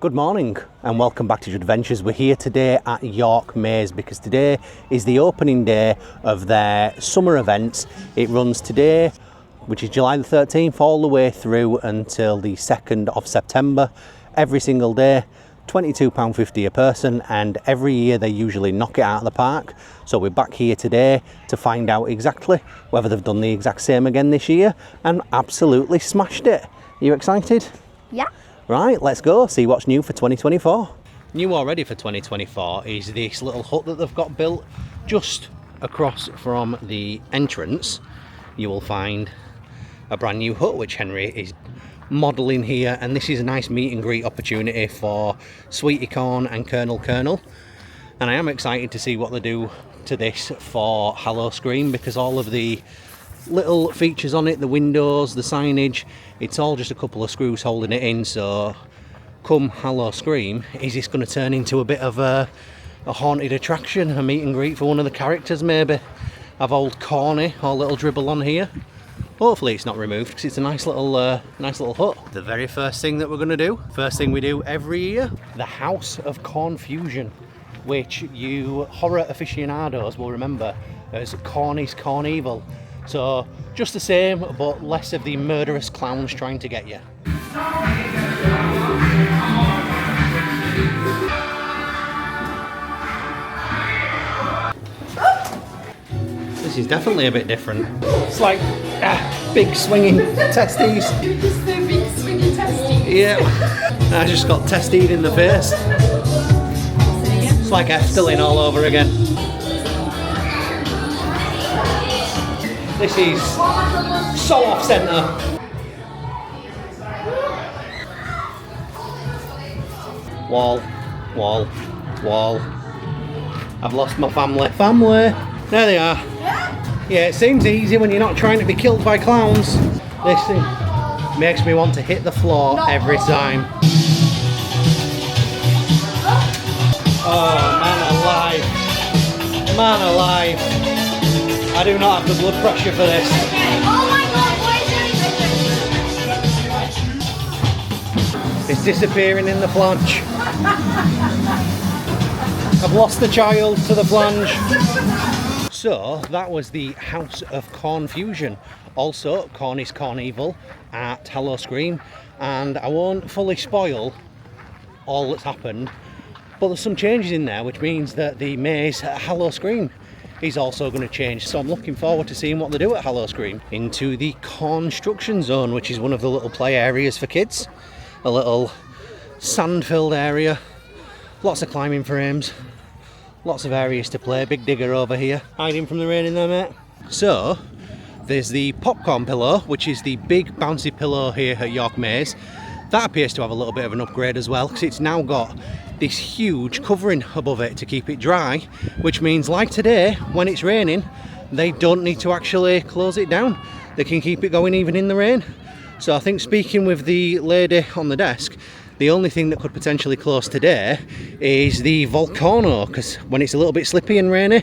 Good morning and welcome back to Judventures. We're here today at York Maize because today is the opening day of their summer events. It runs today, which is July the 13th, all the way through until the 2nd of September. Every single day, £22.50 a person, and every year they usually knock it out of the park. So we're back here today to find out exactly whether they've done the exact same again this year and absolutely smashed it. Are you excited? Yeah. Right, let's go see what's new for 2024. New already for 2024 is this little hut that they've got built just across from the entrance. You will find a brand new hut which Henry is modelling here, and this is a nice meet and greet opportunity for Sweetie Corn and Colonel. And I am excited to see what they do to this for Hallow Scream, because all of the little features on it, the windows, the signage, it's all just a couple of screws holding it in. So come Hallow Scream, is this going to turn into a bit of a haunted attraction, a meet and greet for one of the characters maybe? Have old Corny or little Dribble on here. Hopefully it's not removed because it's a nice little hut. The very first thing that we're going to do, first thing we do every year, the House of Cornfusion, which you horror aficionados will remember as Corny's Cornevil. So just the same, but less of the murderous clowns trying to get you. This is definitely a bit different. It's like big swinging testes. Just the big swinging testes. Yeah, I just got tested in the face. It's like Efteling all over again. This is so off centre. Wall, wall, wall. I've lost my family. Family! There they are. Yeah, it seems easy when you're not trying to be killed by clowns. This thing makes me want to hit the floor every time. Oh, man alive. Man alive. I do not have the blood pressure for this. Oh my god, why is there? It's disappearing in the flange. I've lost the child to the flange. So that was the House of Cornfusion. Also, Corny's Cornevil at Hallow Scream. And I won't fully spoil all that's happened, but there's some changes in there, which means that the maze at Hallow Scream is also going to change. So I'm looking forward to seeing what they do at Hallow Scream. Into the CORNstruction Zone, which is one of the little play areas for kids. A little sand-filled area. Lots of climbing frames. Lots of areas to play. Big digger over here. Hiding from the rain in there, mate. So there's the popcorn pillow, which is the big bouncy pillow here at York Maize. That appears to have a little bit of an upgrade as well, because it's now got this huge covering above it to keep it dry, which means, like today, when it's raining, they don't need to actually close it down. They can keep it going even in the rain. So I think, speaking with the lady on the desk, the only thing that could potentially close today is the Volcano, because when it's a little bit slippy and rainy,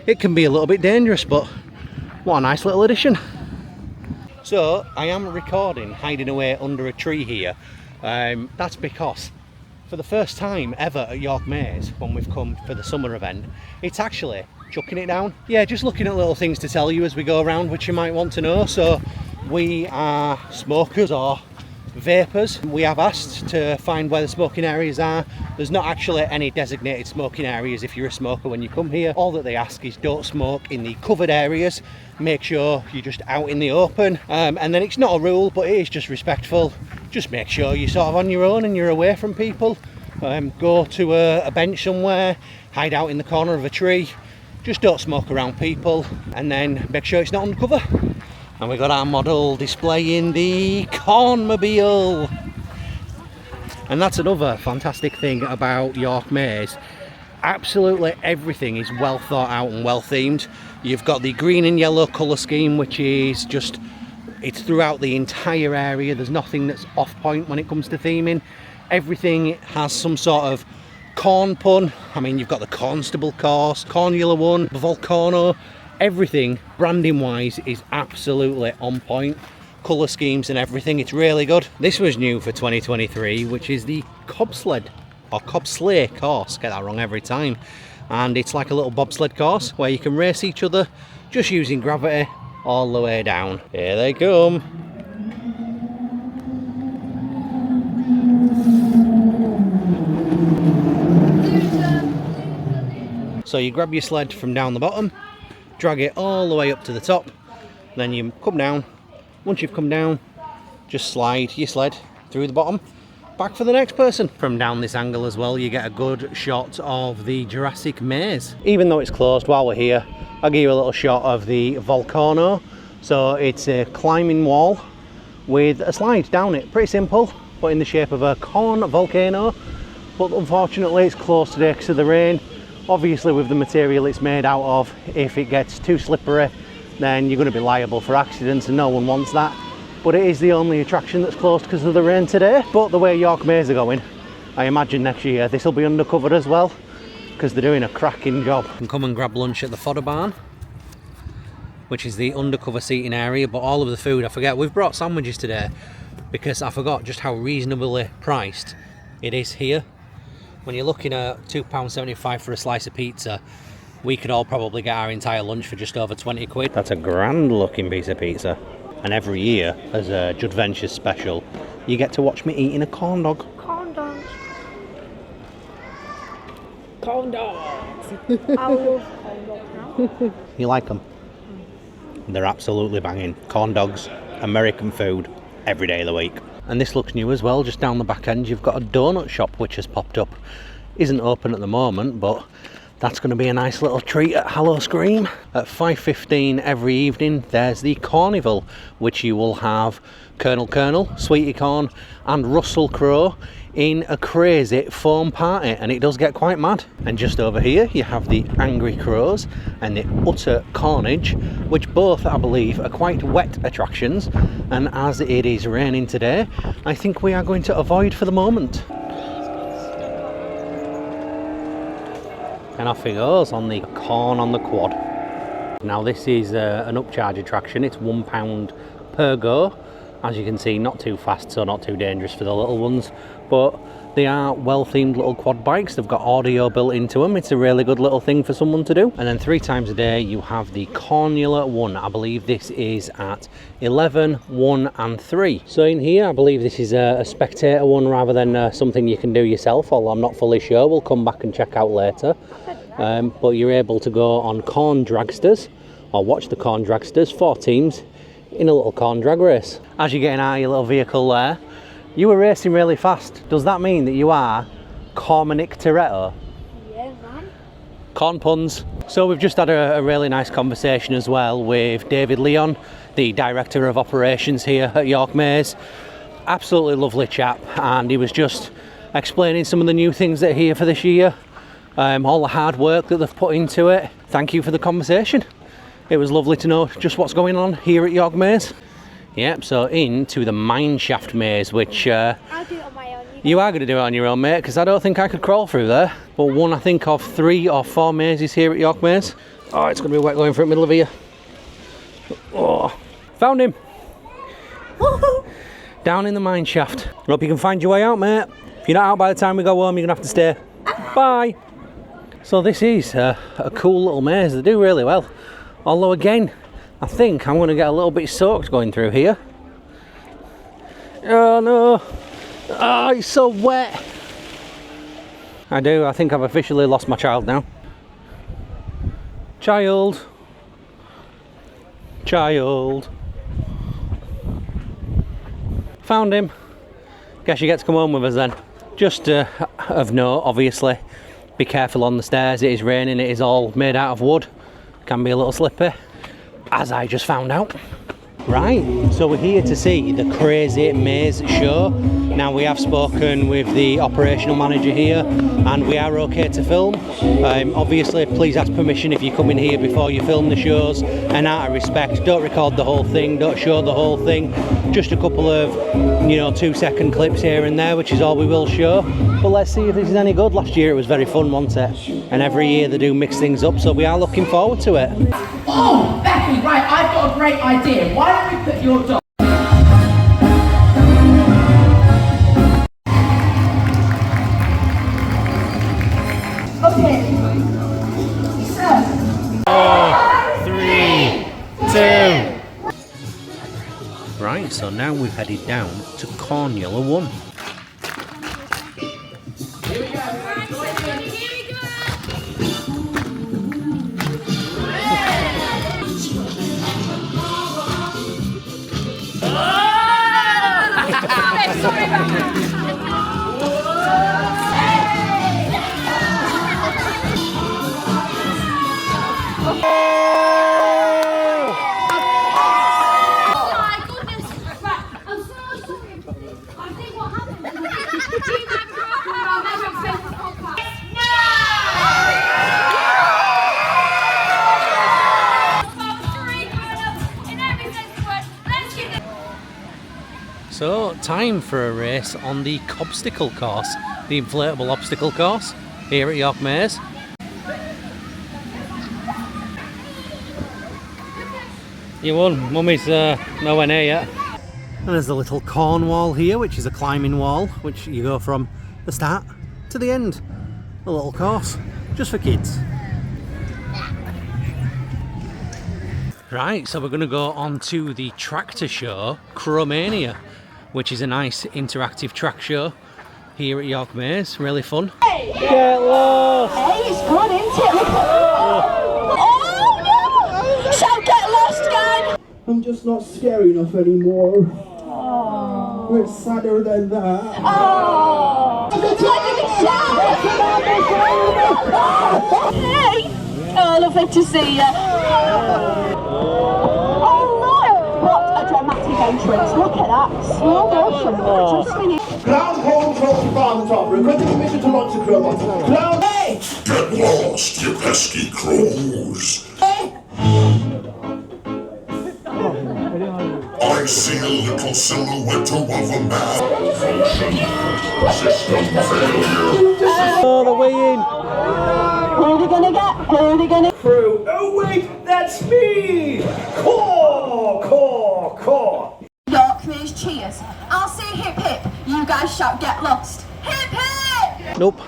it can be a little bit dangerous. But what a nice little addition. So I am recording hiding away under a tree here. That's because for the first time ever at York Maize, when we've come for the summer event, it's actually chucking it down. Yeah, just looking at little things to tell you as we go around, which you might want to know. So we are smokers or vapors. We have asked to find where the smoking areas are. There's not actually any designated smoking areas if you're a smoker when you come here. All that they ask is don't smoke in the covered areas. Make sure you're just out in the open. And then it's not a rule, but it is just respectful. Just make sure you're sort of on your own and you're away from people. Go to a bench somewhere, hide out in the corner of a tree. Just don't smoke around people, and then make sure it's not undercover. And we've got our model displaying the Cornmobile. And that's another fantastic thing about York Maize. Absolutely everything is well thought out and well themed. You've got the green and yellow colour scheme, which is just, it's throughout the entire area. There's nothing that's off point when it comes to theming. Everything has some sort of corn pun. I mean, you've got the Constable course, Cornula one, the Volcano. Everything branding wise is absolutely on point. colour schemes and everything. It's really good. This was new for 2023, which is the Cobsled or Cobsleigh course. Get that wrong every time. And it's like a little bobsled course where you can race each other just using gravity all the way down. Here they come. So you grab your sled from down the bottom, drag it all the way up to the top, then you come down. Once you've come down, just slide your sled through the bottom, back for the next person. From down this angle as well, you get a good shot of the Jurassic maze. Even though it's closed while we're here, I'll give you a little shot of the volcano. So it's a climbing wall with a slide down it. Pretty simple, but in the shape of a corn volcano. But unfortunately it's closed today because of the rain. Obviously with the material it's made out of, if it gets too slippery then you're going to be liable for accidents and no one wants that. But it is the only attraction that's closed because of the rain today. But the way York Maze are going, I imagine next year this will be undercovered as well because they're doing a cracking job. You can come and grab lunch at the fodder barn, which is the undercover seating area, but all of the food, I forget, we've brought sandwiches today because I forgot just how reasonably priced it is here. When you're looking at £2.75 for a slice of pizza, we could all probably get our entire lunch for just over 20 quid. That's a grand looking piece of pizza. And every year, as a Judventures special, you get to watch me eating a corn dog. Corn dogs. Corn dogs. I love corn dogs now. You like them? They're absolutely banging. Corn dogs, American food, every day of the week. And this looks new as well. Just down the back end you've got a donut shop which has popped up. Isn't open at the moment, but that's going to be a nice little treat at Hallow Scream. At 5:15 every evening there's the Carnival, which you will have Colonel, Sweetie Corn and Russell Crowe in a crazy foam party, and it does get quite mad. And just over here you have the Angry Crows and the Utter Carnage, which both I believe are quite wet attractions, and as it is raining today I think we are going to avoid for the moment. And off he goes on the Corn on the Quad. Now this is an upcharge attraction. It's £1 per go. As you can see, not too fast, so not too dangerous for the little ones, but they are well themed little quad bikes. They've got audio built into them. It's a really good little thing for someone to do. And then 3 times a day you have the Cornula one. I believe this is at 11, 1 and 3. So in here I believe this is a spectator one rather than something you can do yourself, although I'm not fully sure. We'll come back and check out later. But you're able to go on corn dragsters or watch the corn dragsters, 4 teams in a little corn drag race. As you're getting out of your little vehicle there, you were racing really fast. Does that mean that you are Cormanic Toretto? Yeah, man. Corn puns. So we've just had a really nice conversation as well with David Leon, the Director of Operations here at York Maze. Absolutely lovely chap, and he was just explaining some of the new things that are here for this year, all the hard work that they've put into it. Thank you for the conversation. It was lovely to know just what's going on here at York Maze. Yep, so into the mine shaft maze, which I'll do it on my own. you are going to do it on your own, mate, because I don't think I could crawl through there. But one, I think, of 3 or 4 mazes here at York Maze. Oh, it's going to be wet going through the middle of here. Oh, found him. Down in the mine shaft. Hope you can find your way out, mate. If you're not out by the time we go home, you're going to have to stay. Bye. So this is a cool little maze. They do really well. Although again, I think I'm going to get a little bit soaked going through here. Oh no! Oh, it's so wet! I think I've officially lost my child now. Child! Found him. Guess you get to come home with us then. Just of note, obviously, be careful on the stairs. It is raining, it is all made out of wood. Can be a little slippy, as I just found out. Right, so we're here to see the Crazy Maze Show. Now we have spoken with the operational manager here and we are okay to film. Obviously please ask permission if you come in here before you film the shows, and out of respect don't record the whole thing, don't show the whole thing, just a couple of 2-second clips here and there, which is all we will show. But let's see if this is any good. Last year it was very fun, wasn't it? And every year they do mix things up, so we are looking forward to it. Oh, Becky, right, I've got a great idea. Why don't we put your dog... Right, so now we've headed down to Cornula 1. Sorry about that. So, time for a race on the Cobstacle course, the inflatable obstacle course here at York Maze. You won, Mummy's nowhere near yet. And there's a little corn wall here, which is a climbing wall, which you go from the start to the end. A little course, just for kids. Right, so we're going to go on to the tractor show, Crowmania, which is a nice interactive track show here at York Maze. Really fun. Hey! Get lost! Hey, it's gone into it. Look at Oh no! So get lost, gang! I'm just not scary enough anymore. We're sadder than that. Oh! Hey! Oh, lovely to see you. Oh no! What a dramatic entrance. Look at that. Slow motion. Just finished. Ground control farm top. Requesting permission to launch the Crowmania. Ground. Hey! Get lost, you pesky crows. I see a little silhouette of a man. System failure. Oh, the way in! Who are we gonna get? Who are we gonna? Crew. Oh wait, that's me! Core! York Maze cheers. I'll say hip hip. You guys shout get lost. Hip hip! Nope,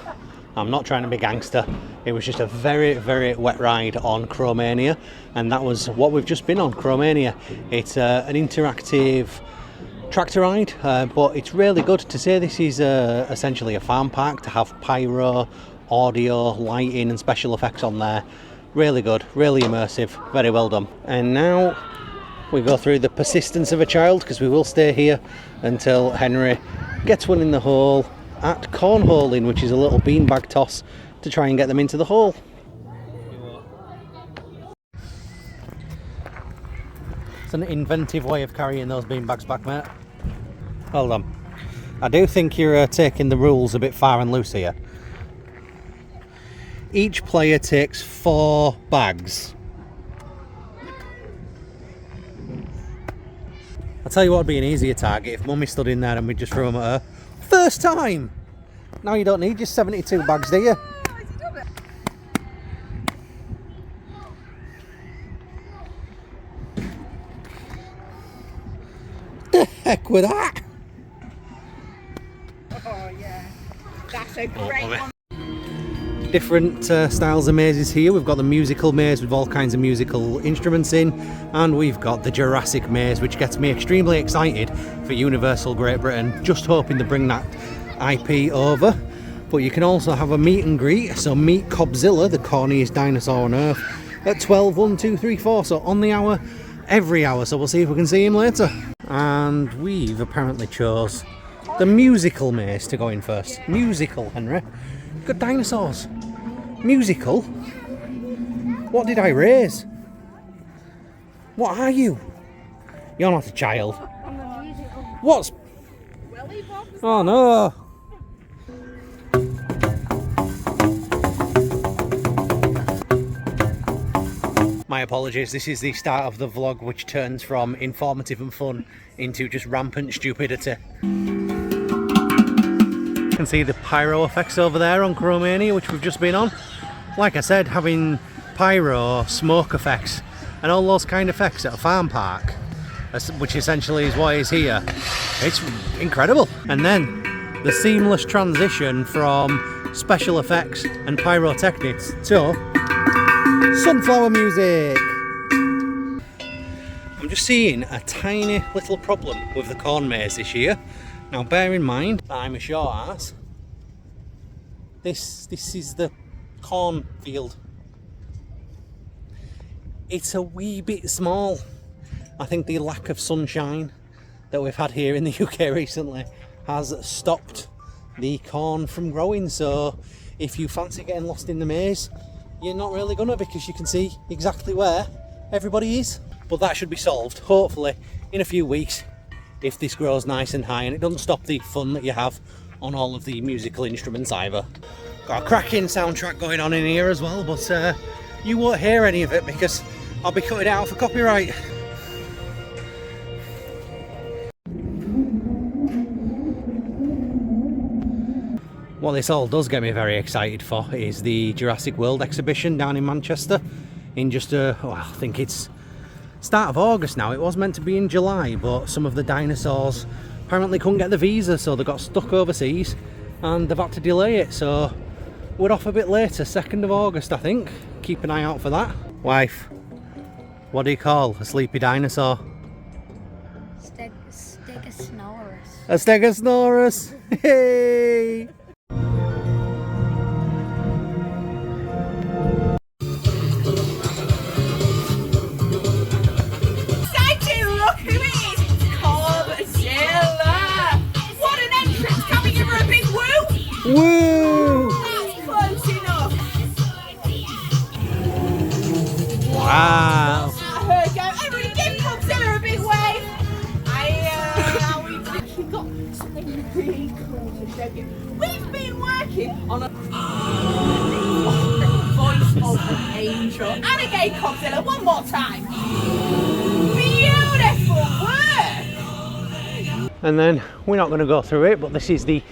I'm not trying to be gangster. It was just a very, very wet ride on Crowmania, and that was what we've just been on, Crowmania. It's an interactive tractor ride, but it's really good to say this is essentially a farm park, to have pyro, audio, lighting and special effects on there. Really good, really immersive, very well done. And now we go through the persistence of a child, because we will stay here until Henry gets one in the hole at cornholing, which is a little beanbag toss to try and get them into the hole. It's an inventive way of carrying those beanbags back, mate. Hold on. I do think you're taking the rules a bit far and loose here. Each player takes 4 bags. I'll tell you what would be an easier target if Mummy stood in there and we just threw them at her. First time! Now you don't need just 72 bags, do you? The heck with that? Oh yeah, that's a great one. Different styles of mazes here. We've got the musical maze with all kinds of musical instruments in, and we've got the Jurassic maze, which gets me extremely excited for Universal Great Britain. Just hoping to bring that IP over. But you can also have a meet and greet, so meet Cobzilla, the corniest dinosaur on earth, at 12, 1, 2, 3, 4, so on the hour, every hour, so we'll see if we can see him later. And we've apparently chose the musical maze to go in first. Musical, Henry. Good dinosaurs. Musical? What did I raise? What are you? You're not a child. I'm a musical. What's... Oh no! My apologies, this is the start of the vlog, which turns from informative and fun into just rampant stupidity. You can see the pyro effects over there on Crowmania, which we've just been on. Like I said, having pyro, smoke effects and all those kind of effects at a farm park, which essentially is what is here, it's incredible. And then the seamless transition from special effects and pyrotechnics to sunflower music. I'm just seeing a tiny little problem with the corn maze this year. Now bear in mind that I'm a short ass. This is the corn field. It's a wee bit small. I think the lack of sunshine that we've had here in the UK recently has stopped the corn from growing. So if you fancy getting lost in the maze, you're not really gonna, because you can see exactly where everybody is. But that should be solved hopefully in a few weeks if this grows nice and high and it doesn't stop the fun that you have on all of the musical instruments either. Got a cracking soundtrack going on in here as well, but you won't hear any of it because I'll be cutting it out for copyright. What this all does get me very excited for is the Jurassic World exhibition down in Manchester in just I think it's start of August now. It was meant to be in July, but some of the dinosaurs apparently couldn't get the visa, so they got stuck overseas and they've had to delay it. So we're off a bit later, 2nd of August I think. Keep an eye out for that. Wife, what do you call a sleepy dinosaur? Stegosaurus. A Stegosaurus! Hey! Exciting, look who it is! Cornula! What an entrance! Can we give her a big woo? Woo! That's close enough. Wow! Her go. Everybody give Cornula a big wave. We've actually got something really cool to show you. We've been working on a voice of an angel. And again, Cornula, one more time. Beautiful work. And then we're not going to go through it, but this is the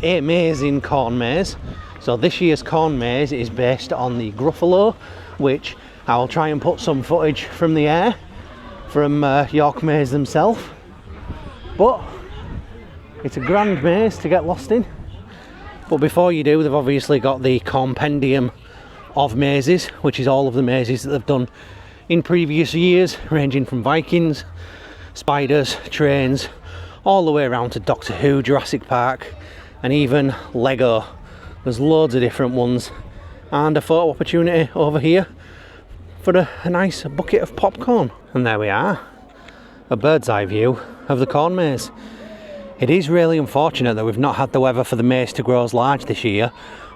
amazing corn maze. So this year's corn maze is based on the Gruffalo, which I'll try and put some footage from the air from York Maze themselves. But it's a grand maze to get lost in. But before you do, they've obviously got the compendium of mazes, which is all of the mazes that they've done in previous years, ranging from Vikings, spiders, trains, all the way around to Doctor Who, Jurassic Park, and even Lego. There's loads of different ones, and a photo opportunity over here for a nice bucket of popcorn. And there we are, a bird's eye view of the corn maze. It is really unfortunate that we've not had the weather for the maze to grow as large this year,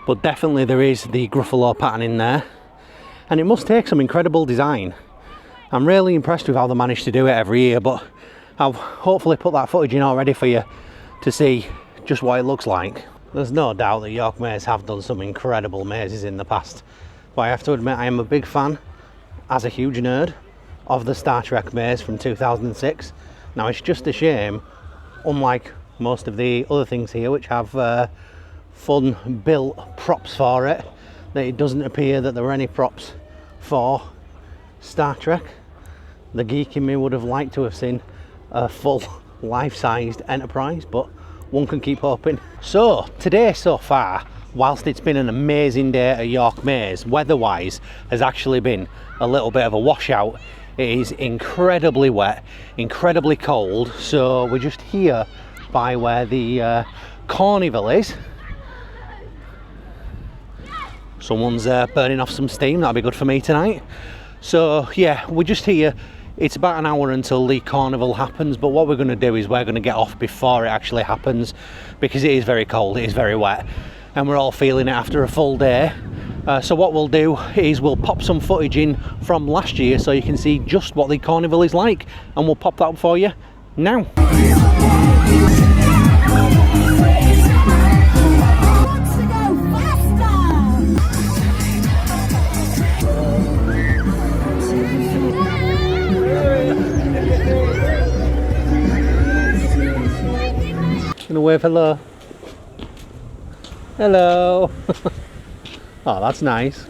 but definitely there is the Gruffalo pattern in there, and it must take some incredible design. I'm really impressed with how they manage to do it every year, but I've hopefully put that footage in already for you to see just what it looks like. There's no doubt that York Maze have done some incredible mazes in the past, but I have to admit I am a big fan, as a huge nerd, of the Star Trek maze from 2006. Now it's just a shame, unlike most of the other things here which have fun built props for it, that it doesn't appear that there were any props for Star Trek. The geek in me would have liked to have seen a full life-sized Enterprise, but one can keep hoping. So today so far, whilst it's been an amazing day at York Maze, weather-wise has actually been a little bit of a washout. It is incredibly wet, incredibly cold, so we're just here by where the carnival is. Someone's burning off some steam, that'll be good for me tonight. So yeah, we're just here. It's about an hour until the carnival happens, but what we're going to do is we're going to get off before it actually happens, because it is very cold, it is very wet, and we're all feeling it after a full day. So what we'll do is we'll pop some footage in from last year so you can see just what the carnival is like, and we'll pop that up for you now. Gonna wave hello. Hello. Oh, that's nice.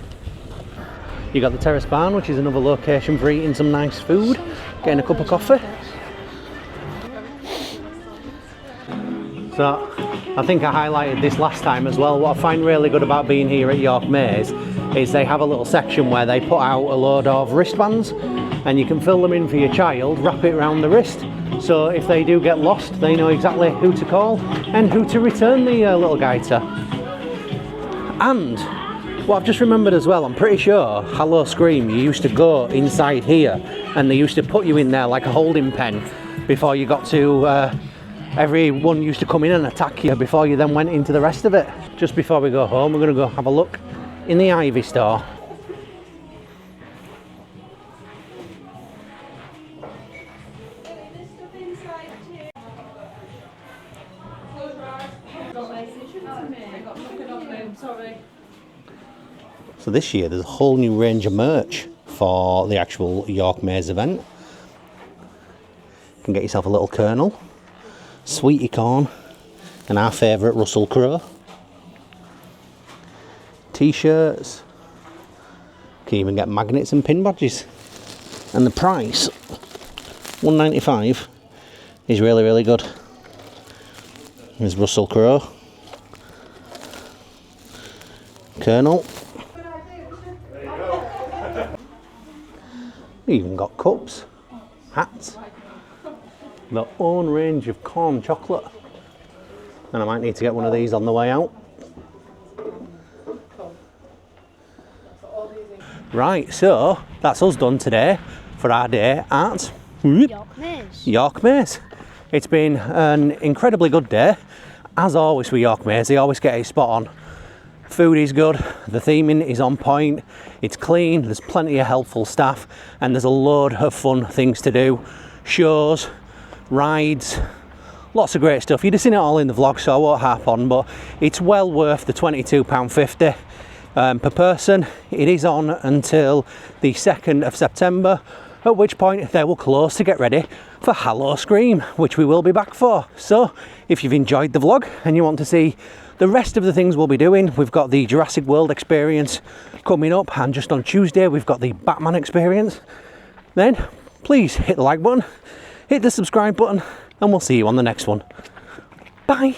You got the terrace barn, which is another location for eating some nice food, getting a cup of coffee. So I think I highlighted this last time as well. What I find really good about being here at York Maze is they have a little section where they put out a load of wristbands, and you can fill them in for your child, wrap it around the wrist, so if they do get lost they know exactly who to call and who to return the little guy to. And what I've just remembered as well, I'm pretty sure Hello Scream, you used to go inside here and they used to put you in there like a holding pen before you got to, everyone used to come in and attack you before you then went into the rest of it. Just before we go home, we're going to go have a look in the Ivy store. So this year there's a whole new range of merch for the actual York Maize event. You can get yourself a little kernel, sweetie corn, and our favourite Russell Crowe. T-shirts. You can even get magnets and pin badges. And the price, $1.95, is really, really good. There's Russell Crowe. Kernel. Even got cups, hats, their own range of corn chocolate, and I might need to get one of these on the way out. Right, so that's us done today for our day at York Maize. York Maize. It's been an incredibly good day, as always with York Maize. They always get it spot on. Food is good, the theming is on point, it's clean, there's plenty of helpful staff, and there's a load of fun things to do. Shows, rides, lots of great stuff. You'd have seen it all in the vlog, so I won't harp on, but it's well worth the £22.50 per person. It is on until the 2nd of September, at which point they will close to get ready for Hello Scream, which we will be back for. So if you've enjoyed the vlog and you want to see the rest of the things we'll be doing, we've got the Jurassic World experience coming up, and just on Tuesday we've got the Batman experience. Then please hit the like button, hit the subscribe button, and we'll see you on the next one. Bye.